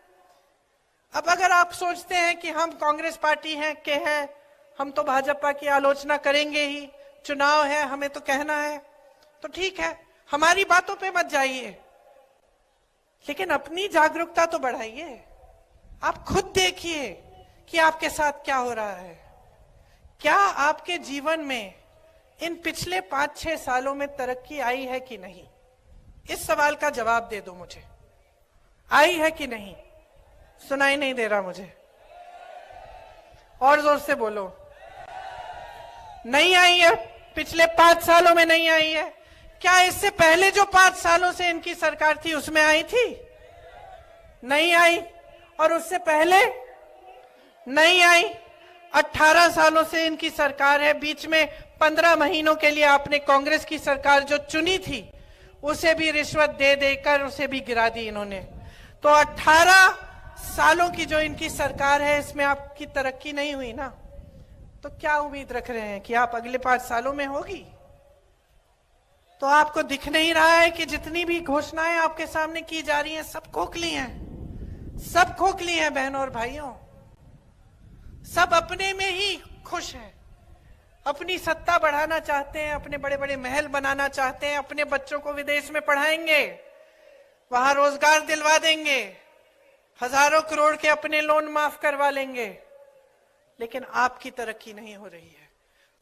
अब अगर आप सोचते हैं कि हम कांग्रेस पार्टी हैं, हम तो भाजपा की आलोचना करेंगे ही, चुनाव है, हमें तो कहना है, तो ठीक है, हमारी बातों पे मत जाइए, लेकिन अपनी जागरूकता तो बढ़ाइए। आप खुद देखिए कि आपके साथ क्या हो रहा है। क्या आपके जीवन में इन पिछले 5-6 सालों में तरक्की आई है कि नहीं? इस सवाल का जवाब दे दो मुझे। आई है कि नहीं? सुनाई नहीं दे रहा मुझे, और जोर से बोलो। नहीं आई है? पिछले 5 सालों में नहीं आई है? क्या इससे पहले जो 5 सालों से इनकी सरकार थी उसमें आई थी? नहीं आई। और उससे पहले नहीं आई। 18 सालों से इनकी सरकार है। बीच में 15 महीनों के लिए आपने कांग्रेस की सरकार जो चुनी थी उसे भी रिश्वत दे देकर उसे भी गिरा दी इन्होंने। तो 18 सालों की जो इनकी सरकार है इसमें आपकी तरक्की नहीं हुई ना, तो क्या उम्मीद रख रहे हैं कि आप अगले 5 सालों में होगी? तो आपको दिख नहीं रहा है कि जितनी भी घोषणाएं आपके सामने की जा रही हैं सब खोखली हैं, सब खोखली हैं बहनों और भाइयों। सब अपने में ही खुश हैं, अपनी सत्ता बढ़ाना चाहते हैं, अपने बड़े बड़े महल बनाना चाहते हैं, अपने बच्चों को विदेश में पढ़ाएंगे, वहां रोजगार दिलवा देंगे, हजारों करोड़ के अपने लोन माफ करवा लेंगे, लेकिन आपकी तरक्की नहीं हो रही है।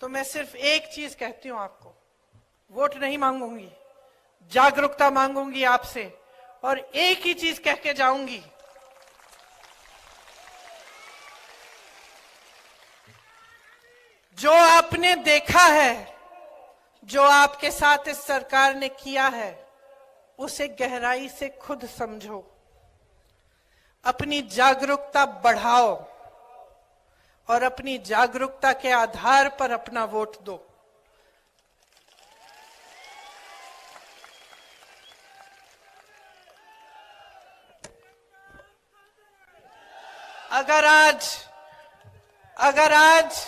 तो मैं सिर्फ एक चीज कहती हूं आपको, वोट नहीं मांगूंगी, जागरूकता मांगूंगी आपसे, और एक ही चीज कह के जाऊंगी, जो आपने देखा है, जो आपके साथ इस सरकार ने किया है, उसे गहराई से खुद समझो, अपनी जागरूकता बढ़ाओ और अपनी जागरूकता के आधार पर अपना वोट दो। अगर आज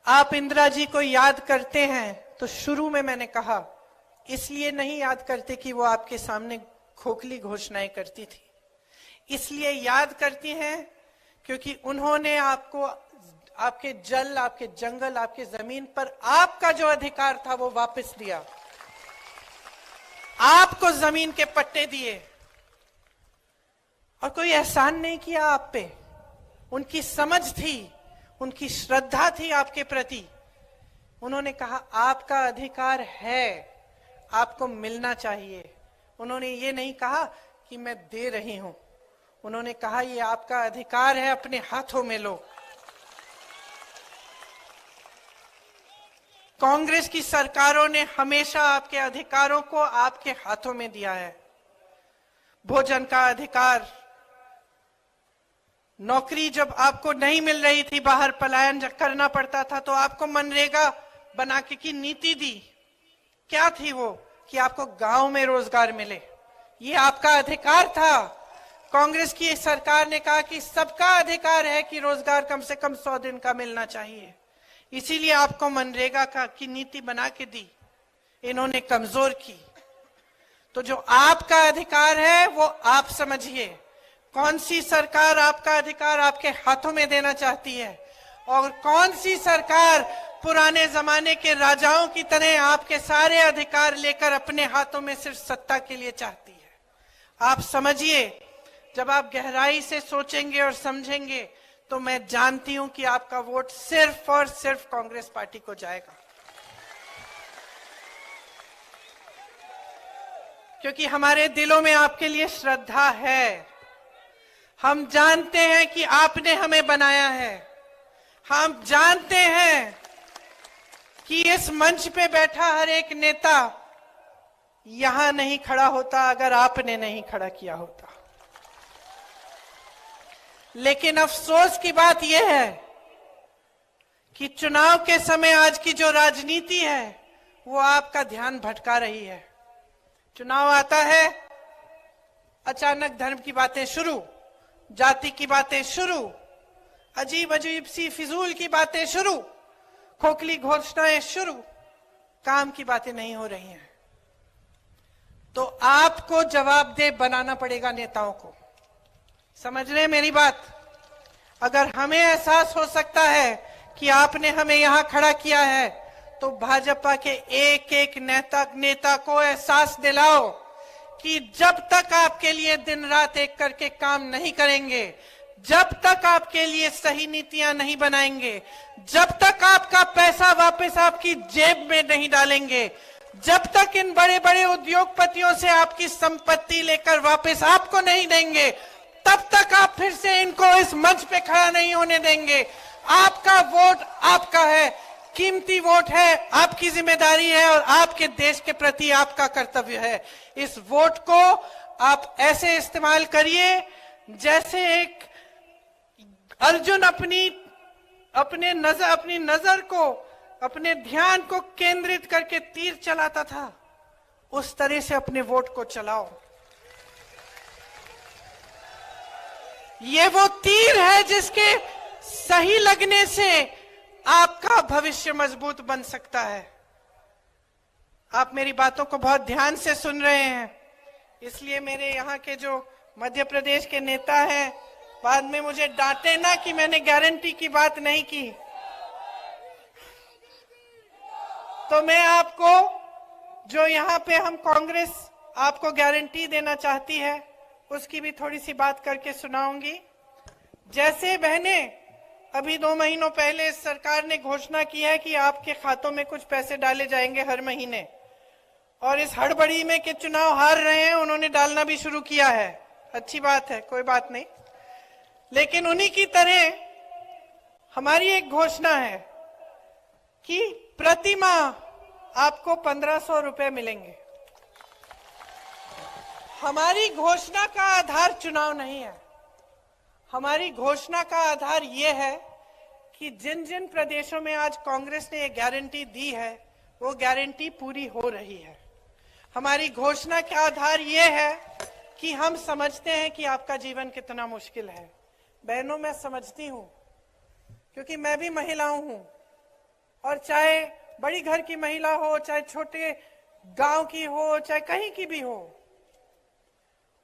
आप इंदिरा जी को याद करते हैं तो शुरू में मैंने कहा इसलिए नहीं याद करते कि वो आपके सामने खोखली घोषणाएं करती थी, इसलिए याद करती हैं क्योंकि उन्होंने आपको आपके जल, आपके जंगल, आपके जमीन पर आपका जो अधिकार था वो वापस दिया, आपको जमीन के पट्टे दिए और कोई एहसान नहीं किया आप पे। उनकी समझ थी, उनकी श्रद्धा थी आपके प्रति। उन्होंने कहा आपका अधिकार है, आपको मिलना चाहिए। उन्होंने ये नहीं कहा कि मैं दे रही हूं, उन्होंने कहा ये आपका अधिकार है, अपने हाथों में लो। कांग्रेस की सरकारों ने हमेशा आपके अधिकारों को आपके हाथों में दिया है। भोजन का अधिकार, नौकरी जब आपको नहीं मिल रही थी, बाहर पलायन करना पड़ता था, तो आपको मनरेगा बना के की नीति दी। क्या थी वो? कि आपको गांव में रोजगार मिले, ये आपका अधिकार था। कांग्रेस की सरकार ने कहा कि सबका अधिकार है कि रोजगार कम से कम 100 दिन का मिलना चाहिए, इसीलिए आपको मनरेगा की नीति बना के दी, इन्होंने कमजोर की। तो जो आपका अधिकार है वो आप समझिए, कौन सी सरकार आपका अधिकार आपके हाथों में देना चाहती है और कौन सी सरकार पुराने जमाने के राजाओं की तरह आपके सारे अधिकार लेकर अपने हाथों में सिर्फ सत्ता के लिए चाहती है। आप समझिए, जब आप गहराई से सोचेंगे और समझेंगे तो मैं जानती हूं कि आपका वोट सिर्फ और सिर्फ कांग्रेस पार्टी को जाएगा, क्योंकि हमारे दिलों में आपके लिए श्रद्धा है। हम जानते हैं कि आपने हमें बनाया है, हम जानते हैं कि इस मंच पे बैठा हर एक नेता यहां नहीं खड़ा होता अगर आपने नहीं खड़ा किया होता। लेकिन अफसोस की बात यह है कि चुनाव के समय आज की जो राजनीति है वो आपका ध्यान भटका रही है। चुनाव आता है, अचानक धर्म की बातें शुरू, जाति की बातें शुरू, अजीब अजीब सी फिजूल की बातें शुरू, खोखली घोषणाएं शुरू, काम की बातें नहीं हो रही हैं। तो आपको जवाबदेह बनाना पड़ेगा नेताओं को। समझ रहे हैं मेरी बात? अगर हमें एहसास हो सकता है कि आपने हमें यहां खड़ा किया है, तो भाजपा के एक एक नेता को एहसास दिलाओ कि जब तक आपके लिए दिन रात एक करके काम नहीं करेंगे, जब तक आपके लिए सही नीतियां नहीं बनाएंगे, जब तक आपका पैसा वापस आपकी जेब में नहीं डालेंगे, जब तक इन बड़े बड़े उद्योगपतियों से आपकी संपत्ति लेकर वापस आपको नहीं देंगे, तब तक आप फिर से इनको इस मंच पे खड़ा नहीं होने देंगे। आपका वोट आपका है, कीमती वोट है, आपकी जिम्मेदारी है और आपके देश के प्रति आपका कर्तव्य है। इस वोट को आप ऐसे इस्तेमाल करिए जैसे एक अर्जुन अपनी नजर को, अपने ध्यान को केंद्रित करके तीर चलाता था, उस तरह से अपने वोट को चलाओ। ये वो तीर है जिसके सही लगने से आपका भविष्य मजबूत बन सकता है। आप मेरी बातों को बहुत ध्यान से सुन रहे हैं, इसलिए मेरे यहाँ के जो मध्य प्रदेश के नेता हैं, बाद में मुझे डांटे ना कि मैंने गारंटी की बात नहीं की। तो मैं आपको, जो यहाँ पे हम कांग्रेस आपको गारंटी देना चाहती है, उसकी भी थोड़ी सी बात करके सुनाऊंगी। जैसे बहनें, अभी 2 महीनों पहले सरकार ने घोषणा की है कि आपके खातों में कुछ पैसे डाले जाएंगे हर महीने, और इस हड़बड़ी में के चुनाव हार रहे हैं, उन्होंने डालना भी शुरू किया है। अच्छी बात है, कोई बात नहीं। लेकिन उन्हीं की तरह हमारी एक घोषणा है कि प्रति माह आपको 1500 रुपए मिलेंगे। हमारी घोषणा का आधार चुनाव नहीं है। हमारी घोषणा का आधार यह है कि जिन जिन प्रदेशों में आज कांग्रेस ने एक गारंटी दी है, वो गारंटी पूरी हो रही है। हमारी घोषणा का आधार यह है कि हम समझते हैं कि आपका जीवन कितना मुश्किल है। बहनों, मैं समझती हूं, क्योंकि मैं भी महिलाओं हूं, और चाहे बड़ी घर की महिला हो, चाहे छोटे गांव की हो, चाहे कहीं की भी हो,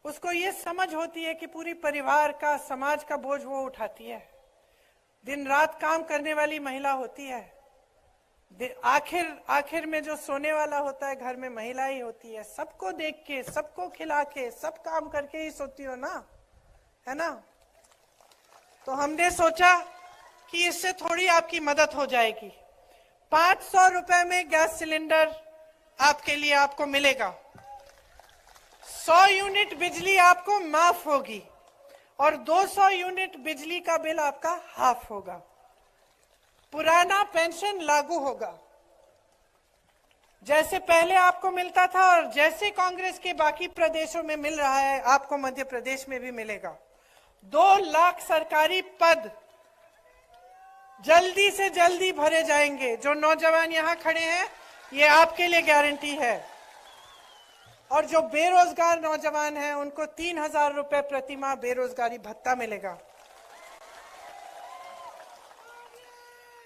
उसको ये समझ होती है कि पूरी परिवार का, समाज का बोझ वो उठाती है। दिन रात काम करने वाली महिला होती है। आखिर में जो सोने वाला होता है घर में महिला ही होती है। सबको देख के, सबको खिला के, सब काम करके ही सोती हो ना, है ना? तो हमने सोचा कि इससे थोड़ी आपकी मदद हो जाएगी। 500 रुपए में गैस सिलेंडर आपके लिए आपको मिलेगा। 100 यूनिट बिजली आपको माफ होगी और 200 यूनिट बिजली का बिल आपका हाफ होगा। पुराना पेंशन लागू होगा, जैसे पहले आपको मिलता था और जैसे कांग्रेस के बाकी प्रदेशों में मिल रहा है, आपको मध्य प्रदेश में भी मिलेगा। 2 लाख सरकारी पद जल्दी से जल्दी भरे जाएंगे। जो नौजवान यहाँ खड़े हैं, ये आपके लिए गारंटी है। और जो बेरोजगार नौजवान हैं, उनको 3000 रुपए प्रति माह बेरोजगारी भत्ता मिलेगा।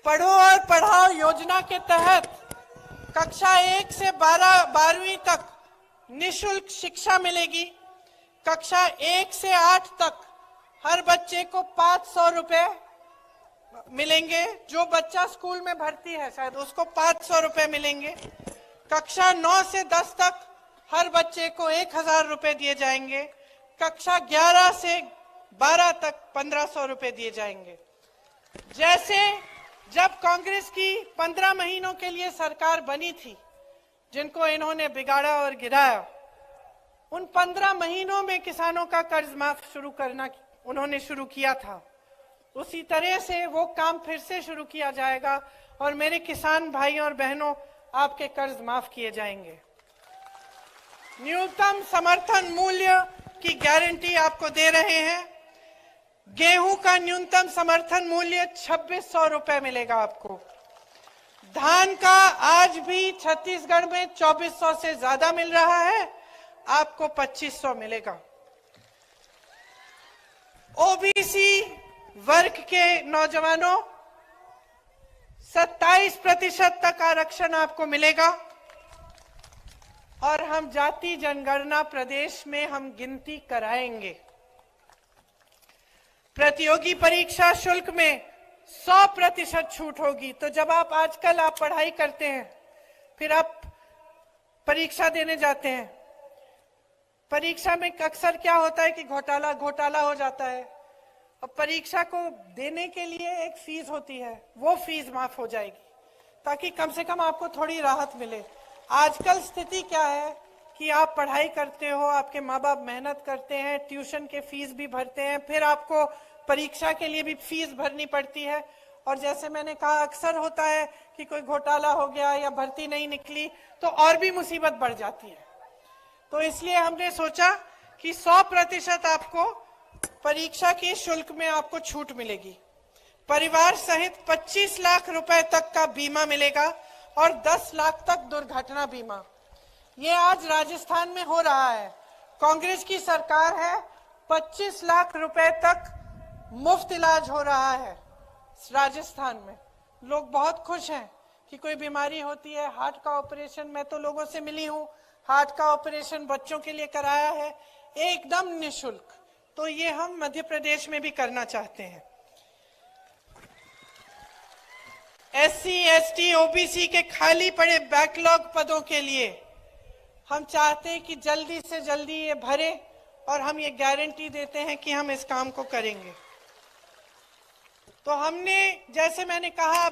पढ़ो और पढ़ाओ योजना के तहत कक्षा 1 से 12वीं तक निःशुल्क शिक्षा मिलेगी। कक्षा 1 से 8 तक हर बच्चे को 500 रुपए मिलेंगे। जो बच्चा स्कूल में भर्ती है शायद, उसको 500 रुपए मिलेंगे। कक्षा 9 से 10 तक हर बच्चे को 1000 रुपए दिए जाएंगे। कक्षा 11 से 12 तक 1500 रुपए दिए जाएंगे। जैसे जब कांग्रेस की 15 महीनों के लिए सरकार बनी थी, जिनको इन्होंने बिगाड़ा और गिराया, उन 15 महीनों में किसानों का कर्ज माफ शुरू करना उन्होंने शुरू किया था। उसी तरह से वो काम फिर से शुरू किया जाएगा और मेरे किसान भाइयों और बहनों, आपके कर्ज माफ किए जाएंगे। न्यूनतम समर्थन मूल्य की गारंटी आपको दे रहे हैं। गेहूं का न्यूनतम समर्थन मूल्य 2600 रुपए मिलेगा आपको। धान का आज भी छत्तीसगढ़ में 2400 से ज्यादा मिल रहा है, आपको 2500 मिलेगा। ओबीसी वर्ग के नौजवानों 27% तक आरक्षण आपको मिलेगा। और हम जाति जनगणना प्रदेश में हम गिनती कराएंगे। प्रतियोगी परीक्षा शुल्क में 100% छूट होगी। तो जब आजकल आप पढ़ाई करते हैं, फिर आप परीक्षा देने जाते हैं, परीक्षा में अक्सर क्या होता है कि घोटाला हो जाता है और परीक्षा को देने के लिए एक फीस होती है, वो फीस माफ हो जाएगी ताकि कम से कम आपको थोड़ी राहत मिले। आजकल स्थिति क्या है कि आप पढ़ाई करते हो, आपके माँ बाप मेहनत करते हैं, ट्यूशन के फीस भी भरते हैं, फिर आपको परीक्षा के लिए भी फीस भरनी पड़ती है। और जैसे मैंने कहा, अक्सर होता है कि कोई घोटाला हो गया या भर्ती नहीं निकली तो और भी मुसीबत बढ़ जाती है। तो इसलिए हमने सोचा कि 100% आपको परीक्षा के शुल्क में आपको छूट मिलेगी। परिवार सहित 25 लाख रुपए तक का बीमा मिलेगा और 10 लाख तक दुर्घटना बीमा। ये आज राजस्थान में हो रहा है। कांग्रेस की सरकार है, 25 लाख रुपए तक मुफ्त इलाज हो रहा है राजस्थान में। लोग बहुत खुश हैं कि कोई बीमारी होती है, हार्ट का ऑपरेशन, मैं तो लोगों से मिली हूं, हार्ट का ऑपरेशन बच्चों के लिए कराया है एकदम निःशुल्क। तो ये हम मध्य प्रदेश में भी करना चाहते हैं। SC, ST, OBC के खाली पड़े बैकलॉग पदों के लिए हम चाहते हैं कि जल्दी से जल्दी ये भरे और हम ये गारंटी देते हैं कि हम इस काम को करेंगे। तो हमने, जैसे मैंने कहा,